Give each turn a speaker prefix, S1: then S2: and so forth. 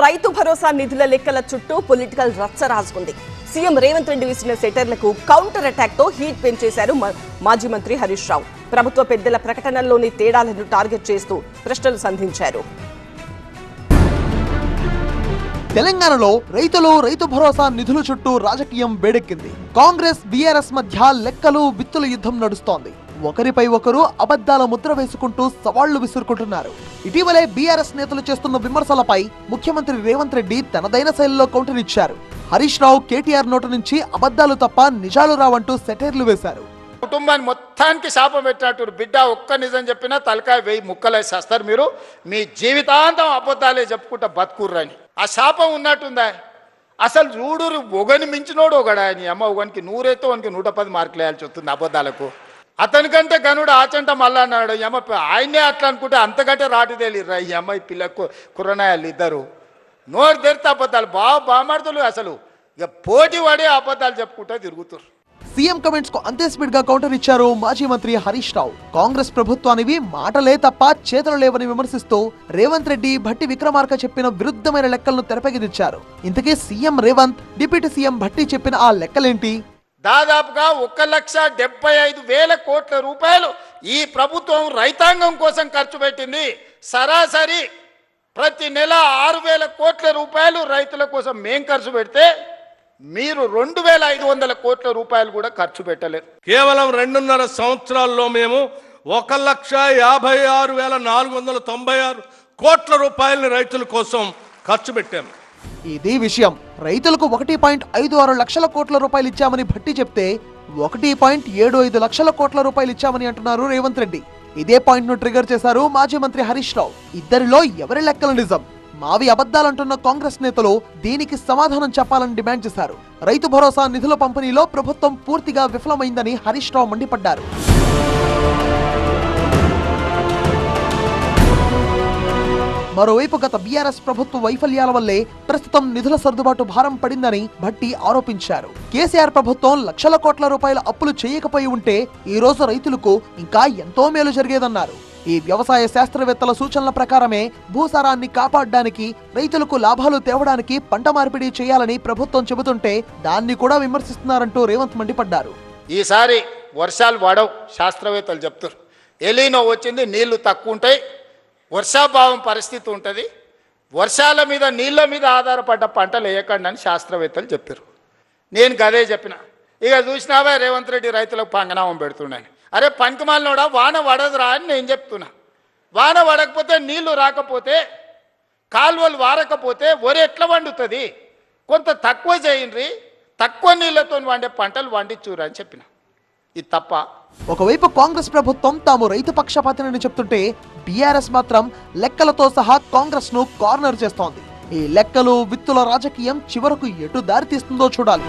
S1: రైతు భరోసా నిధుల లెక్కల చుట్టూ పొలిటికల్ రచ్చ రాజుకుంది. సీఎం రేవంత్ రెడ్డి వేసిన సెటర్లకు కౌంటర్ అటాక్ తో హీట్ పెంచేశారు మాజీ మంత్రి హరీష్ రావు. ప్రభుత్వ పెద్దల ప్రకటనల్లోని తేడాలను టార్గెట్ చేస్తూ ప్రశ్నలు సంధించారు.
S2: తెలంగాణలో రైతు భరోసా నిధుల చుట్టూ రాజకీయం వేడెక్కింది. కాంగ్రెస్ బీఆర్ఎస్ మధ్య లెక్కలు విత్తుల యుద్ధం నడుస్తోంది. ఒకరిపై ఒకరు అబద్ధాల ముద్ర వేసుకుంటూ సవాళ్లు విసురుకుంటున్నారు. ఇటీవలే బీఆర్ఎస్ నేతలు చేస్తున్న విమర్శలపై ముఖ్యమంత్రి రేవంత్ రెడ్డి తనదైన శైలిలో కౌంటర్ ఇచ్చారు. హరీష్ రావు కేటీఆర్ నోటు నుంచి అబద్ధాలు తప్ప నిజాలు రావంటూ సెటైర్లు వేశారు.
S3: కుటుంబాన్ని మొత్తానికి శాపం పెట్టినట్టు బిడ్డ ఒక్క నిజం చెప్పినా తలకాయ 1000 ముక్కలేసి వస్తారు. మీరు మీ జీవితాంతం అబద్ధాలే చెప్పుకుంటా బతుకుర్రని ఆ శాపం ఉన్నట్టుందా? అసలు చూడురు ఒకని మించినోడు ఒకడా అని అమ్మ ఒకనికి 100 అయితే వానికి 110 మార్కులు వేయాల్సి వస్తుంది అబద్ధాలకు. అతనికంటే గనుడు ఆచంట మళ్ళా అన్నాడు అమ్మ ఆయనే అట్లా అనుకుంటే అంతకంటే రాటు తేలిర్రా ఈ అమ్మాయి పిల్లకు కుర్రనాయాలు ఇద్దరు నోరు తెరితే అబద్ధాలు బామాడుతులు. అసలు ఇక పోటీ పడే అబద్ధాలు చెప్పుకుంటా తిరుగుతారు.
S2: సీఎం కమెంట్స్ కు అంతే స్పీడ్ గా కౌంటర్ ఇచ్చారు మాజీ మంత్రి హరీష్ రావు. కాంగ్రెస్ ప్రభుత్వానివి మాటలే తప్ప చేతలు లేవని విమర్శిస్తూ రేవంత్ రెడ్డి భట్టి విక్రమార్క చెప్పిన విరుద్ధమైన లెక్కలను తెరపైకిదించారు. ఇంతకీ CM Revanth deputy CM Bhatti చెప్పిన ఆ లెక్కలేంటి?
S3: దాదాపుగా 1,75,000 కోట్ల రూపాయలు ఈ ప్రభుత్వం రైతాంగం కోసం ఖర్చు పెట్టింది. సరాసరి ప్రతి నెల 6,000 కోట్ల రూపాయలు రైతుల కోసం మేం ఖర్చు పెడితే మీరు 2,500 కోట్ల రూపాయలు కూడా ఖర్చు పెట్టలేదు.
S4: కేవలం 2.5 సంవత్సరాల్లో మేము 1,56,496 కోట్ల రూపాయలని రైతుల కోసం ఖర్చు పెట్టాము.
S2: ఇది విషయం. రైతులకు 1.56 లక్షల కోట్ల రూపాయలు ఇచ్చామని భట్టి చెప్తే 1.75 లక్షల కోట్ల రూపాయలు ఇచ్చామని అంటున్నారు రేవంత్ రెడ్డి. ఇదే పాయింట్ ను ట్రిగర్ చేశారు మాజీ మంత్రి హరీష్ రావు. ఇద్దరిలో ఎవరి లెక్కలు నిజం? మావి అబద్ధాలంటున్న కాంగ్రెస్ నేతలు దీనికి సమాధానం చెప్పాలని డిమాండ్ చేశారు. రైతు భరోసా నిధుల పంపిణీలో ప్రభుత్వం పూర్తిగా విఫలమైందని హరీష్ రావు మండిపడ్డారు. మరోవైపు గత బీఆర్ఎస్ ప్రభుత్వ వైఫల్యాల వల్లే ప్రస్తుతం నిధుల సర్దుబాటు భారం పడిందని భట్టి ఆరోపించారు. కేసీఆర్ ప్రభుత్వం లక్షల కోట్ల రూపాయల అప్పులు చేయకపోయి ఉంటే ఈ రోజు రైతులకు ఇంకా ఎంతో మేలు జరిగేదన్నారు. ఈ వ్యవసాయ శాస్త్రవేత్తల సూచనల ప్రకారమే భూసారాన్ని కాపాడడానికి, రైతులకు లాభాలు తేవడానికి పంట మార్పిడి చేయాలని ప్రభుత్వం చెబుతుంటే దాన్ని కూడా విమర్శిస్తున్నారంటూ రేవంత్ మండిపడ్డారు.
S3: ఈసారి వర్షాలు పడవు శాస్త్రవేత్తలు చెప్తారు. ఎలీనో వచ్చింది, నీళ్లు తక్కువ ఉంటాయి, వర్షాభావం పరిస్థితి ఉంటుంది, వర్షాల మీద నీళ్ళ మీద ఆధారపడ్డ పంటలు వేయకండి అని శాస్త్రవేత్తలు చెప్పారు. నేను గదే చెప్పిన. ఇక చూసినావా రేవంత్ రెడ్డి రైతులకు పంగనామం పెడుతున్నాను. అరే పంకమాలనోడా వాన పడదురా అని నేను చెప్తున్నా. వాన పడకపోతే నీళ్లు రాకపోతే కాలువలు వారకపోతే వరి ఎట్లా వండుతుంది? కొంత తక్కువ చేయండి, తక్కువ నీళ్లతో వండే పంటలు వండించురా అని చెప్పిన. ఇది తప్ప?
S2: ఒకవైపు కాంగ్రెస్ ప్రభుత్వం తాము రైతు పక్షపాతిని చెప్తుంటే బీఆర్ఎస్ మాత్రం లెక్కలతో సహా కాంగ్రెస్ ను కార్నర్ చేస్తోంది. ఈ లెక్కలు విత్తుల రాజకీయం చివరకు ఎటు దారి తీస్తుందో చూడాలి.